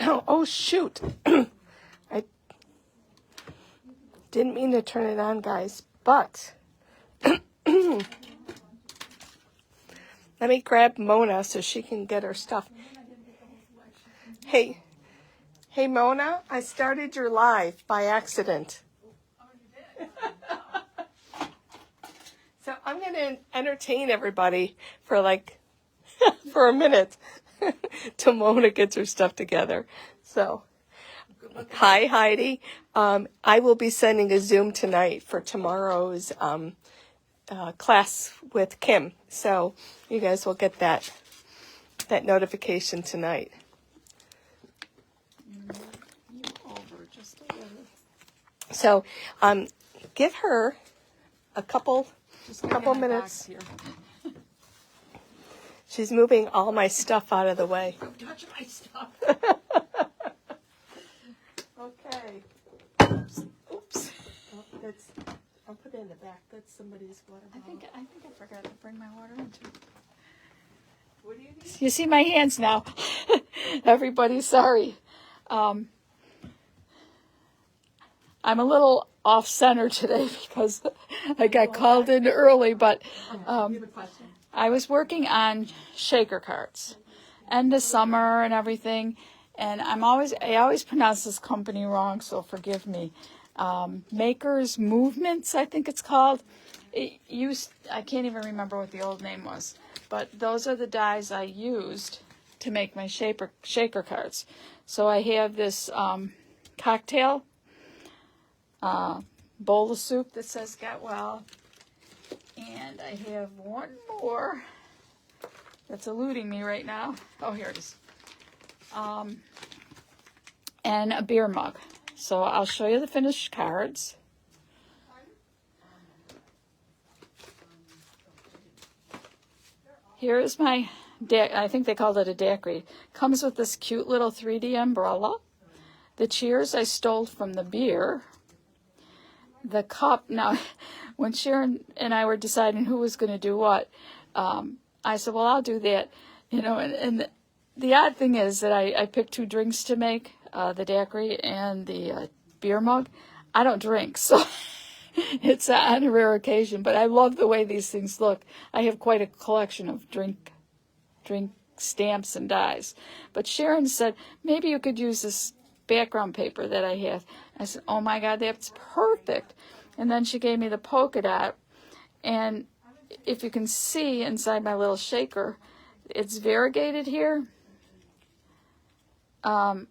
Oh shoot. I didn't mean to turn it on, guys, but let me grab Mona so she can get her stuff. Hey, Mona, I started your live by accident. So I'm going to entertain everybody for for a minute till Mona gets her stuff together. So, hi, Heidi. I will be sending a Zoom tonight for tomorrow's class with Kim. So you guys will get that notification tonight. So give her a couple minutes. She's moving all my stuff out of the way. Don't touch my stuff. Okay. Oops. Oh, I'll put it in the back. That's somebody's water bottle. I think I forgot to bring my water into. What do you need? You see my hands now. Everybody, sorry. I'm a little off center today because I got called in early, but I was working on shaker cards, end of summer and everything, and I always pronounce this company wrong, so forgive me. Makers Movements, I think it's called. I can't even remember what the old name was, but those are the dies I used to make my shaker cards. So I have this cocktail bowl of soup that says Get Well, and I have one more that's eluding me right now. Oh, here it is. And a beer mug. So I'll show you the finished cards. Here is my I think they called it a daiquiri. Comes with this cute little 3D umbrella. The cheers I stole from the beer. The cup, now, when Sharon and I were deciding who was going to do what, I said, well, I'll do that. And the odd thing is that I picked two drinks to make, the daiquiri and the beer mug. I don't drink, so it's on a rare occasion, but I love the way these things look. I have quite a collection of drink stamps and dies. But Sharon said, maybe you could use this background paper that I have. I said, oh my God, that's perfect. And then she gave me the polka dot. And if you can see inside my little shaker, it's variegated here. Or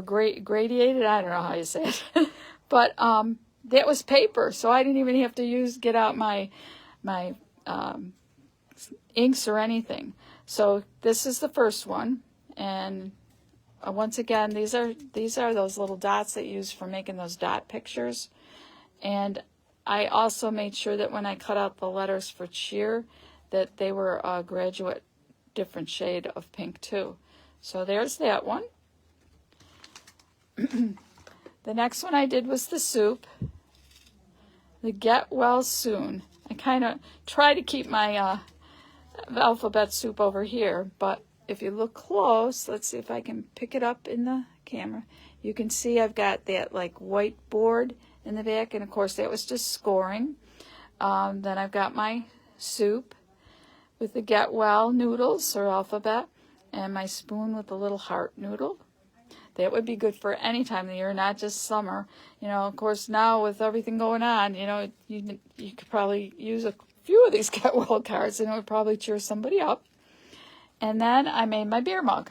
gradiated, I don't know how you say it. But that was paper, so I didn't even have to get out my inks or anything. So this is the first one. And once again, these are those little dots that you use for making those dot pictures. And I also made sure that when I cut out the letters for cheer, that they were a graduate different shade of pink too. So there's that one. The next one I did was the soup. The Get Well Soon. I kind of try to keep my alphabet soup over here, but if you look close, let's see if I can pick it up in the camera. You can see I've got that white board in the back, and of course that was just scoring. Then I've got my soup with the Get Well noodles or alphabet, and my spoon with the little heart noodle. That would be good for any time of the year, not just summer. Of course now with everything going on, you could probably use a few of these Get Well cards, and it would probably cheer somebody up. And then I made my beer mug.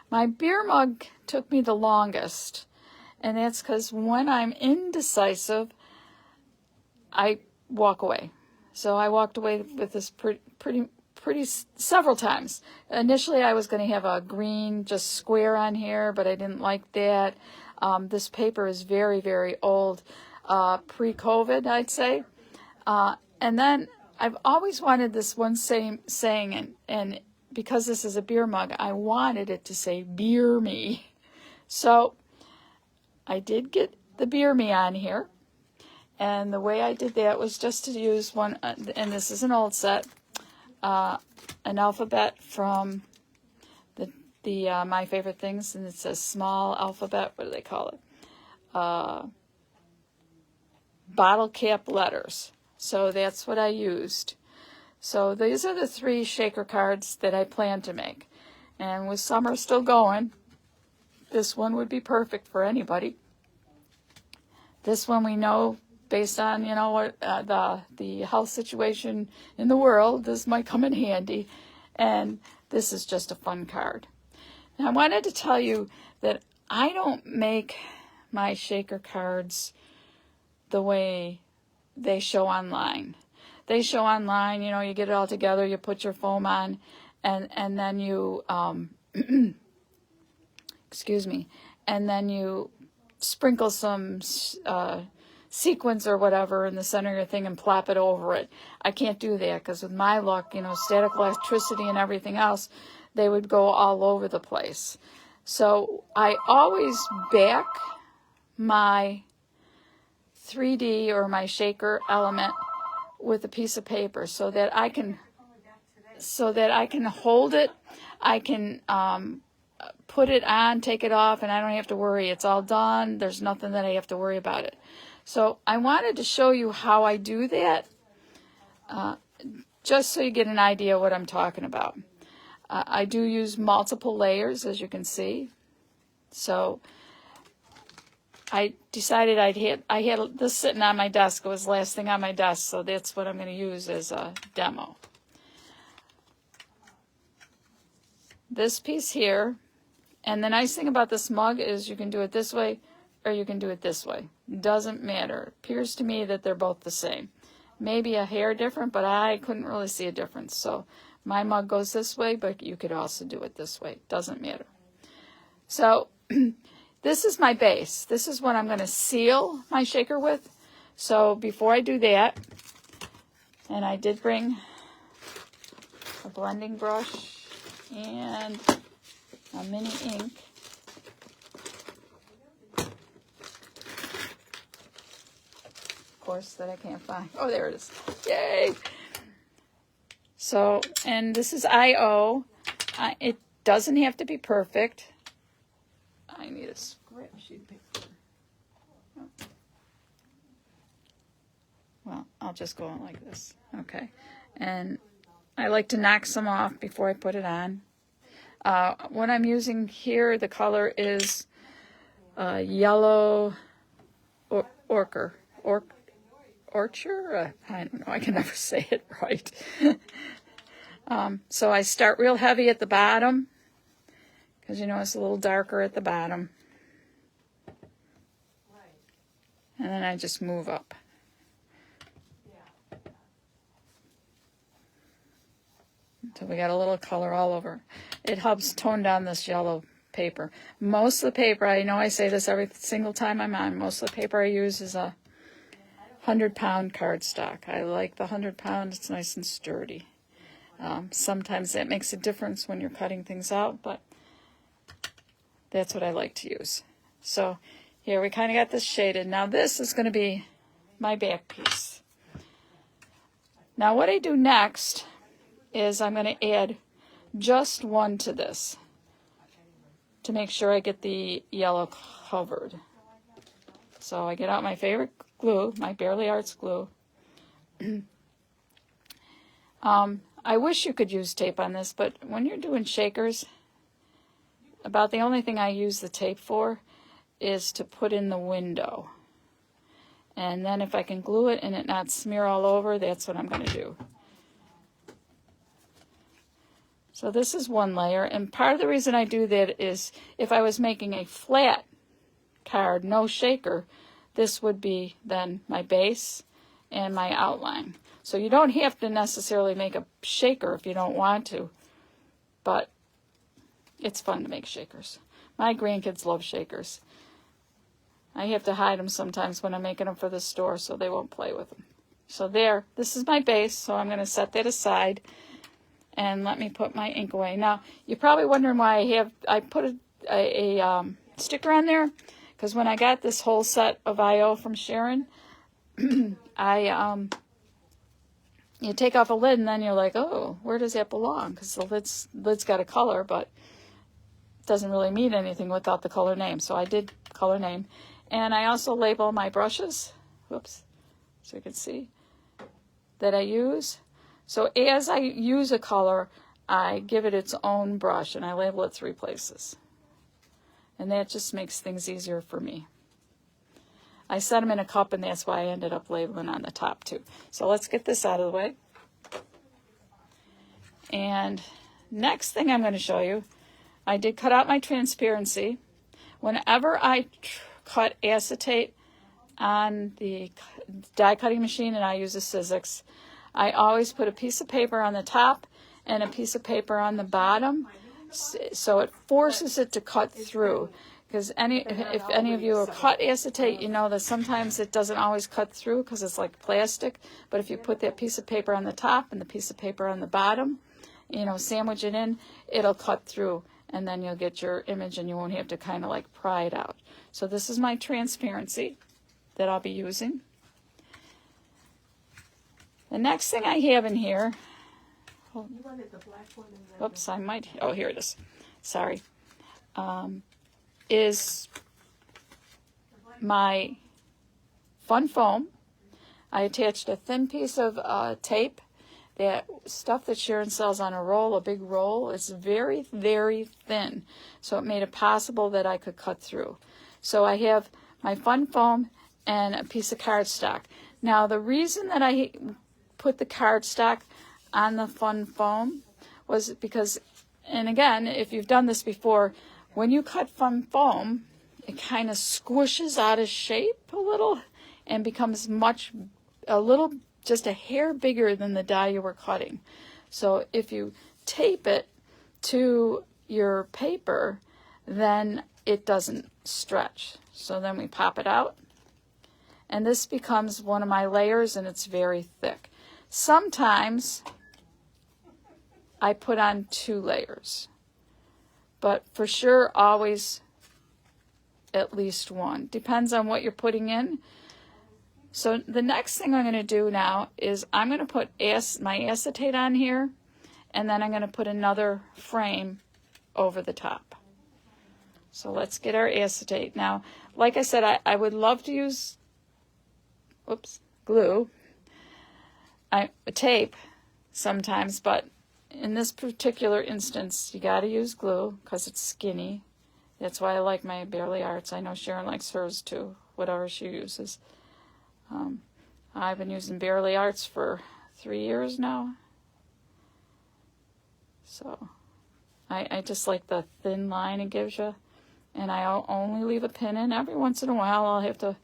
My beer mug took me the longest, and that's because when I'm indecisive, I walk away. So I walked away with this pretty several times. Initially, I was going to have a green just square on here, but I didn't like that. This paper is very, very old, pre-COVID, I'd say. And then I've always wanted this one saying, and because this is a beer mug, I wanted it to say beer me. So I did get the beer me on here. And the way I did that was just to use one, and this is an old set, an alphabet from the My Favorite Things, and it says small alphabet. What do they call it? Bottle cap letters. So that's what I used. So these are the 3 shaker cards that I plan to make. And with summer still going, this one would be perfect for anybody. This one we know, based on, you know, what the health situation in the world, this might come in handy. And this is just a fun card. Now, I wanted to tell you that I don't make my shaker cards the way they show online. They show online, you know, you get it all together, you put your foam on, and then you, excuse me, and then you sprinkle some sequins or whatever in the center of your thing and plop it over it. I can't do that because with my luck, you know, static electricity and everything else, they would go all over the place. So I always back my 3D or my shaker element with a piece of paper so that I can hold it. I can put it on, take it off, and I don't have to worry. It's all done. There's nothing that I have to worry about it. So I wanted to show you how I do that, just so you get an idea of what I'm talking about. I do use multiple layers, as you can see. So I decided I had this sitting on my desk. It was the last thing on my desk, so that's what I'm going to use as a demo. This piece here, and the nice thing about this mug is you can do it this way or you can do it this way. Doesn't matter. It appears to me that they're both the same. Maybe a hair different, but I couldn't really see a difference. So my mug goes this way, but you could also do it this way. Doesn't matter. So this is my base. This is what I'm going to seal my shaker with. So before I do that, and I did bring a blending brush and a mini ink. Of course, that I can't find. Oh, there it is. Yay! So, and this is IO. It doesn't have to be perfect. I need a scrap sheet of paper. Oh. Well, I'll just go on like this. Okay. And I like to knock some off before I put it on. What I'm using here, the color is yellow ochre. Orchard? I don't know. I can never say it right. So I start real heavy at the bottom because, you know, it's a little darker at the bottom. And then I just move up. So we got a little color all over. It helps tone down this yellow paper. Most of the paper, I know I say this every single time I'm on, most of the paper I use is a 100-pound cardstock. I like the 100-pound. It's nice and sturdy. Sometimes that makes a difference when you're cutting things out, but that's what I like to use. So here we kind of got this shaded. Now this is going to be my back piece. Now what I do next is I'm going to add just one to this to make sure I get the yellow covered. So I get out my favorite glue, my Bearly Arts glue. I wish you could use tape on this, but when you're doing shakers, about the only thing I use the tape for is to put in the window. And then if I can glue it and it not smear all over, that's what I'm going to do. So this is one layer, and part of the reason I do that is if I was making a flat card, no shaker, this would be then my base and my outline. So you don't have to necessarily make a shaker if you don't want to, but it's fun to make shakers. My grandkids love shakers. I have to hide them sometimes when I'm making them for the store so they won't play with them. So there, this is my base, so I'm going to set that aside. And let me put my ink away. Now, you're probably wondering why I put a sticker on there. Because when I got this whole set of IO from Sharon, you take off a lid and then you're like, oh, where does that belong? Because the lid's got a color, but doesn't really mean anything without the color name. So I did color name. And I also label my brushes. Whoops. So you can see that I use. So as I use a color, I give it its own brush and I label it 3 places. And that just makes things easier for me. I set them in a cup and that's why I ended up labeling on the top too. So let's get this out of the way. And next thing I'm going to show you, I did cut out my transparency. Whenever I cut acetate on the die cutting machine and I use a Sizzix, I always put a piece of paper on the top and a piece of paper on the bottom, so it forces it to cut through. Because if any of you have cut acetate, you know that sometimes it doesn't always cut through because it's like plastic. But if you put that piece of paper on the top and the piece of paper on the bottom, you know, sandwich it in, it'll cut through. And then you'll get your image and you won't have to kind of like pry it out. So this is my transparency that I'll be using. The next thing I have in here, oops, I might, oh, here it is. Sorry. Is my Fun Foam. I attached a thin piece of tape. That stuff that Sharon sells on a roll, a big roll, is very, very thin. So it made it possible that I could cut through. So I have my Fun Foam and a piece of cardstock. Now the reason that I put the cardstock on the Fun Foam was because, and again, if you've done this before, when you cut Fun Foam, it kind of squishes out of shape a little and becomes just a hair bigger than the die you were cutting. So if you tape it to your paper, then it doesn't stretch. So then we pop it out. And this becomes one of my layers and it's very thick. Sometimes I put on 2 layers. But for sure, always at least 1. Depends on what you're putting in. So the next thing I'm going to do now is I'm going to put my acetate on here, and then I'm going to put another frame over the top. So let's get our acetate. Now, like I said, I would love to use glue, tape sometimes, but in this particular instance, you got to use glue because it's skinny. That's why I like my Bearly Arts. I know Sharon likes hers too, whatever she uses. I've been using Bearly Arts for 3 years now. So I just like the thin line it gives you. And I'll only leave a pin in. Every once in a while I'll have to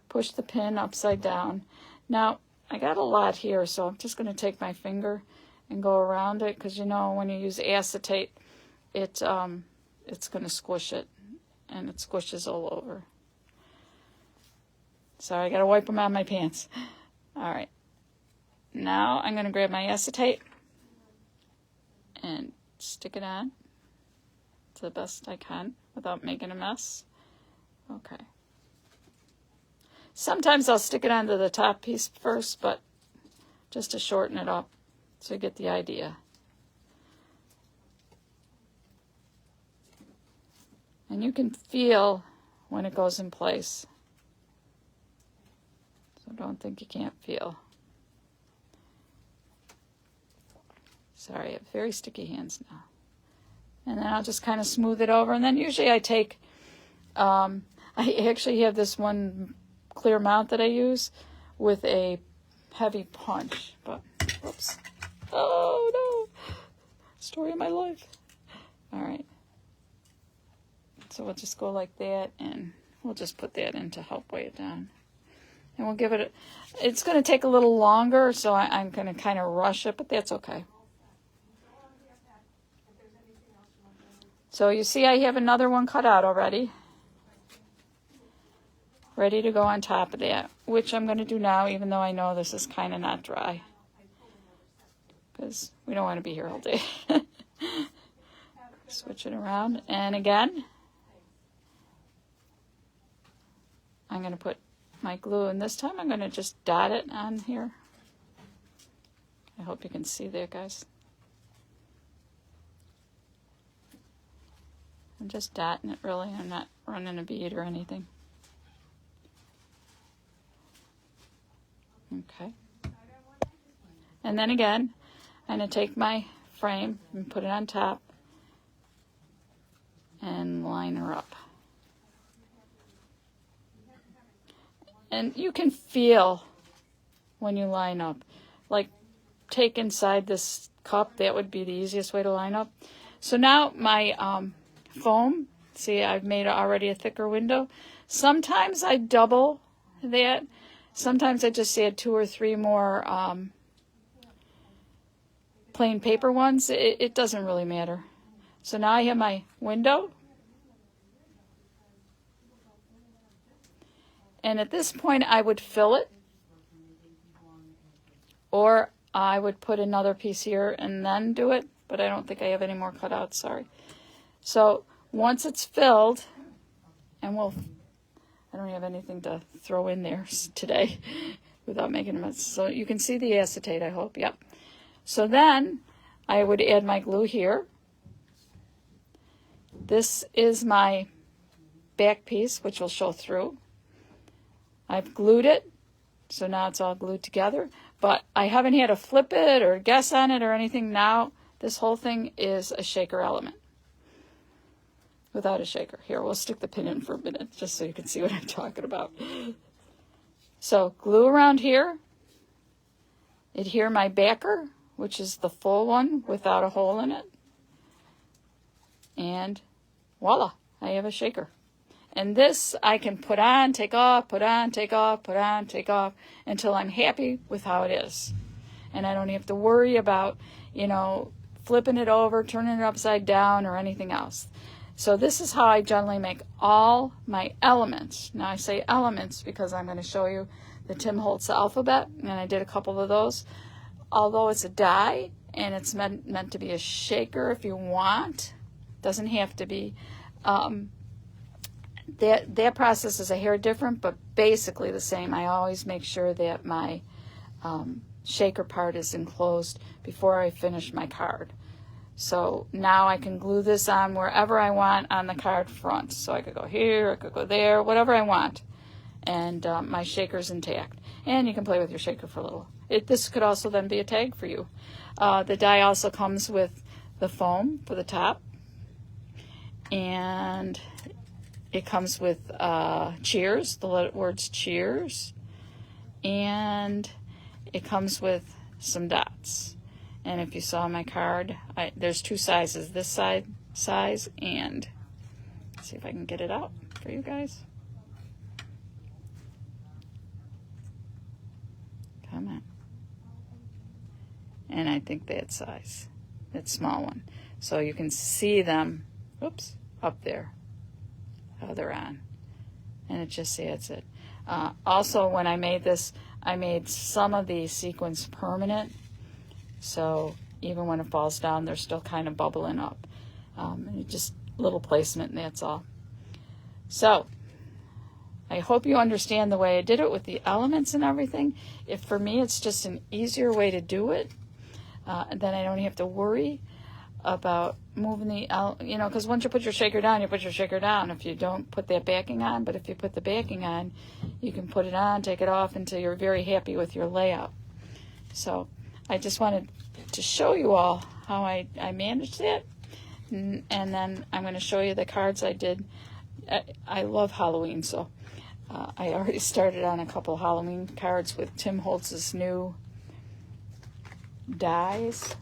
push the pin upside down. Now I got a lot here, so I'm just going to take my finger and go around it, because you know when you use acetate, it's going to squish it, and it squishes all over. Sorry, I got to wipe them on my pants. All right. Now I'm going to grab my acetate and stick it on to the best I can without making a mess. Okay. Sometimes I'll stick it onto the top piece first, but just to shorten it up so you get the idea. And you can feel when it goes in place. So don't think you can't feel. Sorry, I have very sticky hands now. And then I'll just kind of smooth it over. And then usually I take, I actually have this one clear mount that I use with a heavy punch. But, whoops. Oh, no. Story of my life. All right. So we'll just go like that, and we'll just put that in to help weigh it down. And we'll give it it's going to take a little longer, so I'm going to kind of rush it, but that's okay. So you see I have another one cut out already. Ready to go on top of that, which I'm going to do now, even though I know this is kind of not dry. Because we don't want to be here all day. Switch it around. And again, I'm going to put my glue, and this time I'm going to just dot it on here. I hope you can see that, guys. I'm just dotting it really. I'm not running a bead or anything. Okay. And then again, I'm going to take my frame and put it on top and line her up. And you can feel when you line up. Like, take inside this cup, that would be the easiest way to line up. So now my foam, see, I've made already a thicker window. Sometimes I double that. Sometimes I just add 2 or 3 more plain paper ones. It doesn't really matter. So now I have my window. And at this point, I would fill it. Or I would put another piece here and then do it. But I don't think I have any more cut out, sorry. So once it's filled, and I don't have anything to throw in there today without making a mess. So you can see the acetate, I hope. Yep. So then I would add my glue here. This is my back piece, which will show through. I've glued it, so now it's all glued together. But I haven't had to flip it or guess on it or anything. Now this whole thing is a shaker element. Without a shaker. Here, we'll stick the pin in for a minute just so you can see what I'm talking about. So glue around here. Adhere my backer, which is the full one without a hole in it. And voila, I have a shaker. And this I can put on, take off, put on, take off, put on, take off until I'm happy with how it is. And I don't have to worry about, flipping it over, turning it upside down or anything else. So this is how I generally make all my elements. Now I say elements because I'm going to show you the Tim Holtz alphabet, and I did a couple of those. Although it's a die and it's meant to be a shaker if you want, doesn't have to be. That process is a hair different, but basically the same. I always make sure that my shaker part is enclosed before I finish my card. So now I can glue this on wherever I want on the card front. So I could go here, I could go there, whatever I want. And my shaker's intact. And you can play with your shaker for a little. This could also then be a tag for you. The die also comes with the foam for the top. And it comes with cheers, the words cheers. And it comes with some dots. And if you saw my card, there's 2 sizes, this size and, let's see if I can get it out for you guys. Come on. And I think that size, that small one. So you can see them, oops, up there, how they're on. And it just adds it. Also, when I made this, I made some of the sequins permanent. So even when it falls down, they're still kind of bubbling up. Just little placement, and that's all. So I hope you understand the way I did it with the elements and everything. If for me, it's just an easier way to do it. Then I don't have to worry about moving because once you put your shaker down, you put your shaker down if you don't put that backing on. But if you put the backing on, you can put it on, take it off until you're very happy with your layout. So I just wanted to show you all how I managed it. And then I'm going to show you the cards I did. I love Halloween, so I already started on a couple Halloween cards with Tim Holtz's new dies.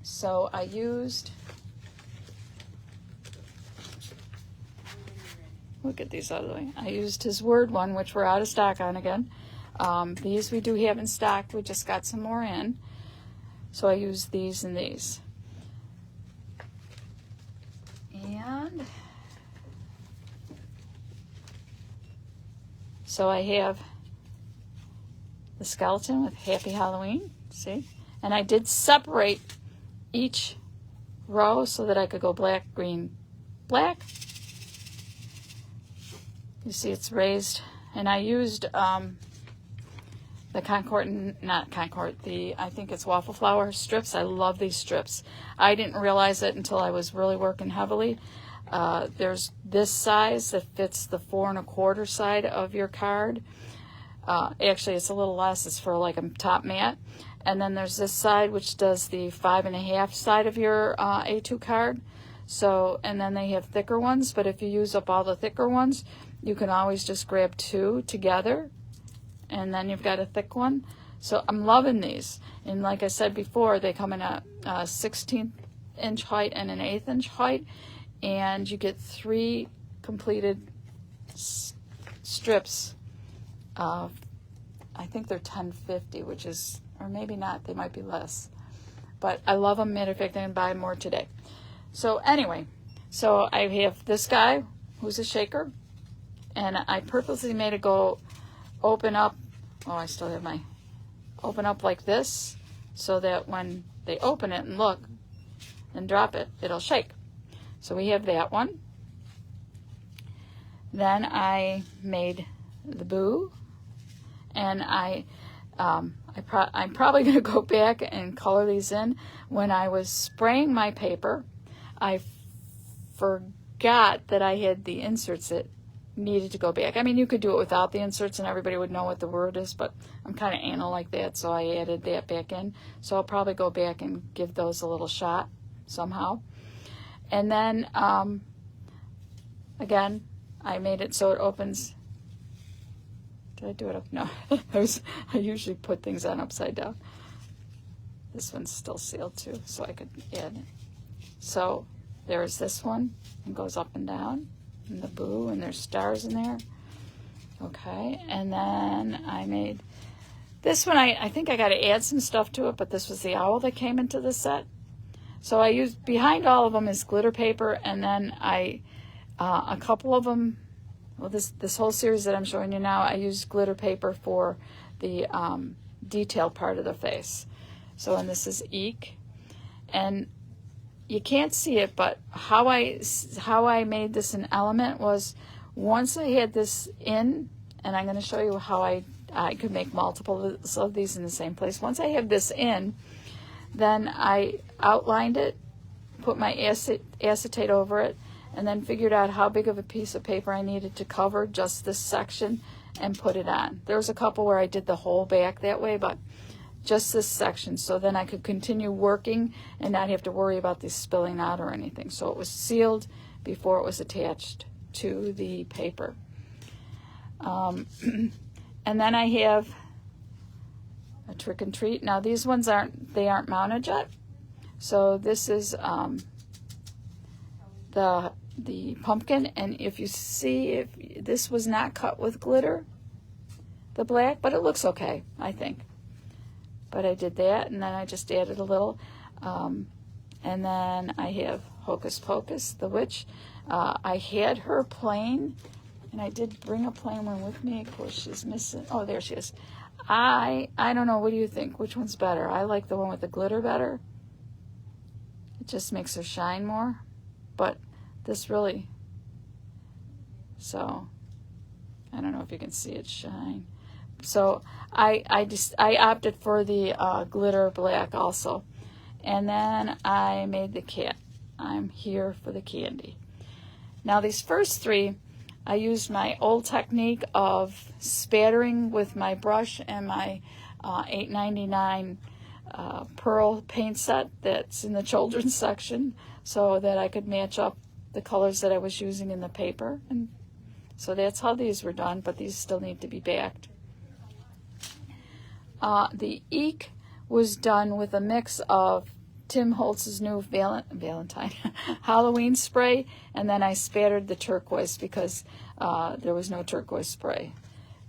So I used, look at these out of the way. I used his Word one, which we're out of stock on again. These we do have in stock. We just got some more in. So I used these and these. And so I have the skeleton with Happy Halloween, see? And I did separate each row so that I could go black, green, black. You see it's raised. And I used the Concord, not Concord, I think it's Waffle Flower strips. I love these strips. I didn't realize it until I was really working heavily. There's this size that fits the 4 1/4 side of your card. Actually, it's a little less. It's for like a top mat. And then there's this side, which does the 5 1/2 side of your A2 card. So, and then they have thicker ones. But if you use up all the thicker ones, you can always just grab 2 together. And then you've got a thick one. So I'm loving these. And like I said before, they come in a 16th inch height and an 1/8 inch height. And you get 3 completed strips of, I think they're 10.50, which is, or maybe not, they might be less. But I love them. Matter of fact, I'm going to buy more today. So anyway, so I have this guy who's a shaker, and I purposely made it go open up. Oh, I still have my open up like this, so that when they open it and look and drop it, it'll shake. So we have that one. Then I made the boo, and I'm probably going to go back and color these in. When I was spraying my paper, I forgot that I had the inserts that needed to go back. I mean, you could do it without the inserts and everybody would know what the word is, but I'm kind of anal like that, so I added that back in. So I'll probably go back and give those a little shot somehow. And then, again, I made it so it opens. Did I do it up? No. I usually put things on upside down. This one's still sealed too, so I could add it. So there's this one. It goes up and down. And the boo, and there's stars in there. Okay, and then I made this one. I think I got to add some stuff to it, but this was the owl that came into the set. So I used, behind all of them is glitter paper, and then a couple of them, well, this whole series that I'm showing you now, I used glitter paper for the detail part of the face. So, and this is Eek, and you can't see it, but how I made this an element was, once I had this in, and I'm going to show you how I could make multiple of these in the same place. Once I have this in, then I outlined it, put my acetate over it, and then figured out how big of a piece of paper I needed to cover just this section and put it on. There was a couple where I did the whole back that way, but just this section, so then I could continue working and not have to worry about this spilling out or anything. So it was sealed before it was attached to the paper. And then I have a trick and treat. Now these ones aren't mounted yet. So this is the pumpkin, and if you see, if this was not cut with glitter, the black, but it looks okay, I think. But I did that, and then I just added a little. And then I have Hocus Pocus, the witch. I had her plain, and I did bring a plain one with me. Of course, she's missing. Oh, there she is. I don't know. What do you think? Which one's better? I like the one with the glitter better. It just makes her shine more. But this really, so I don't know if you can see it shine. So I opted for the glitter black also. And then I made the cat. I'm here for the candy. Now these first 3, I used my old technique of spattering with my brush and my $8.99 pearl paint set that's in the children's section, so that I could match up the colors that I was using in the paper. And so that's how these were done, but these still need to be backed. The Eek was done with a mix of Tim Holtz's new Valentine Halloween spray, and then I spattered the turquoise because there was no turquoise spray.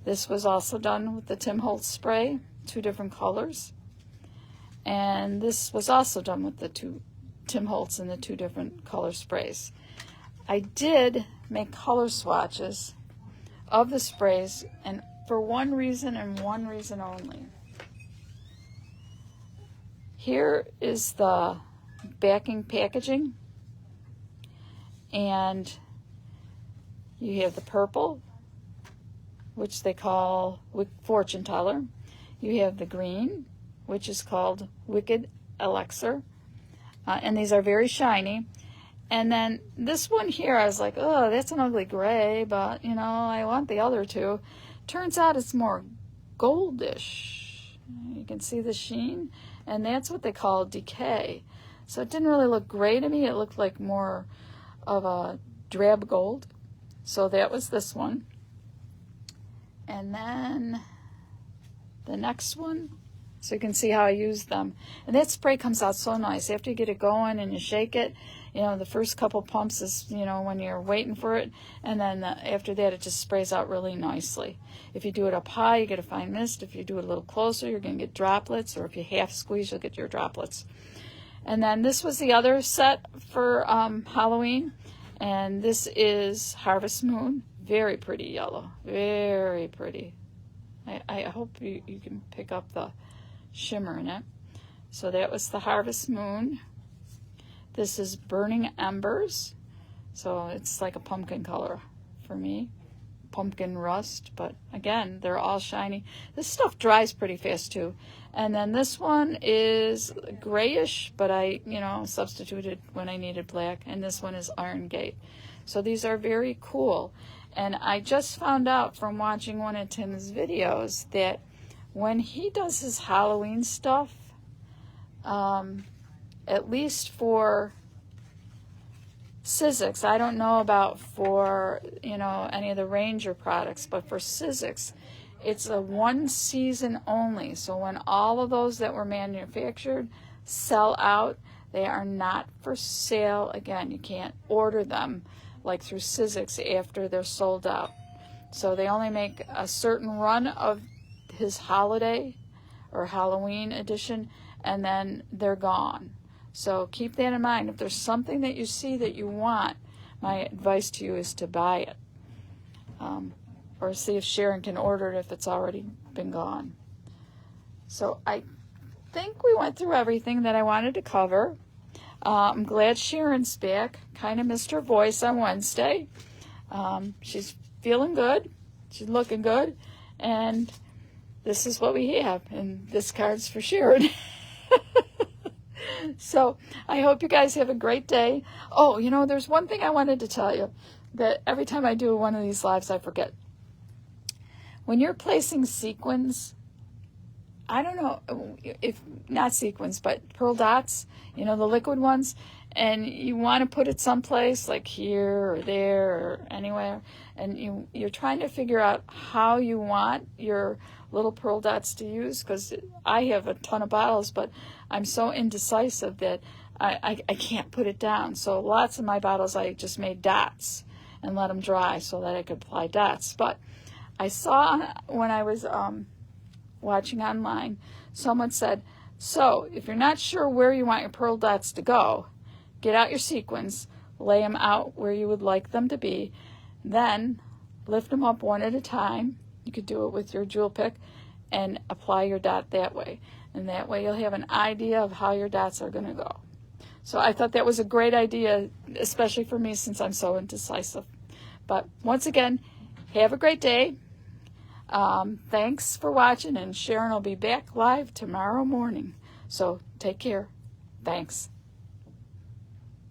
This was also done with the Tim Holtz spray, 2 different colors. And this was also done with the 2 Tim Holtz and the 2 different color sprays. I did make color swatches of the sprays, and for one reason and one reason only. Here is the backing packaging, and you have the purple, which they call Fortune Teller. You have the green, which is called Wicked Elixir, and these are very shiny. And then this one here, I was like, oh, that's an ugly gray, but, you know, I want the other two. Turns out it's more goldish. You can see the sheen, and that's what they call decay. So it didn't really look gray to me. It looked like more of a drab gold. So that was this one. And then the next one, so you can see how I use them. And that spray comes out so nice. After you get it going and you shake it, you know, the first couple pumps is, you know, when you're waiting for it. And then after that, it just sprays out really nicely. If you do it up high, you get a fine mist. If you do it a little closer, you're going to get droplets. Or if you half squeeze, you'll get your droplets. And then this was the other set for Halloween. And this is Harvest Moon. Very pretty yellow. Very pretty. I hope you can pick up the shimmer in it. So that was the Harvest Moon. This is Burning Embers. So it's like a pumpkin color for me. Pumpkin rust. But again, they're all shiny. This stuff dries pretty fast too. And then this one is grayish, but I, you know, substituted when I needed black. And this one is Iron Gate. So these are very cool. And I just found out from watching one of Tim's videos that when he does his Halloween stuff, at least for Sizzix, I don't know about for, you know, any of the Ranger products, but for Sizzix, it's a one season only. So when all of those that were manufactured sell out, they are not for sale again. You can't order them like through Sizzix after they're sold out. So they only make a certain run of his holiday or Halloween edition, and then they're gone. So keep that in mind. If there's something that you see that you want, my advice to you is to buy it. Or see if Sharon can order it if it's already been gone. So I think we went through everything that I wanted to cover. I'm glad Sharon's back. Kind of missed her voice on Wednesday. She's feeling good. She's looking good. And this is what we have. And this card's for Sharon. So I hope you guys have a great day. Oh, you know, there's one thing I wanted to tell you that every time I do one of these lives, I forget. When you're placing sequins, I don't know if not sequins, but pearl dots, you know, the liquid ones, and you want to put it someplace like here or there or anywhere, and you're trying to figure out how you want your little pearl dots to use, because I have a ton of bottles, but I'm so indecisive that I can't put it down. So lots of my bottles I just made dots and let them dry so that I could apply dots. But I saw when I was watching online, someone said, so if you're not sure where you want your pearl dots to go, get out your sequins, lay them out where you would like them to be, then lift them up one at a time. You could do it with your jewel pick and apply your dot that way. And that way you'll have an idea of how your dots are going to go. So I thought that was a great idea, especially for me since I'm so indecisive. But once again, have a great day. Thanks for watching, and Sharon will be back live tomorrow morning. So take care. Thanks.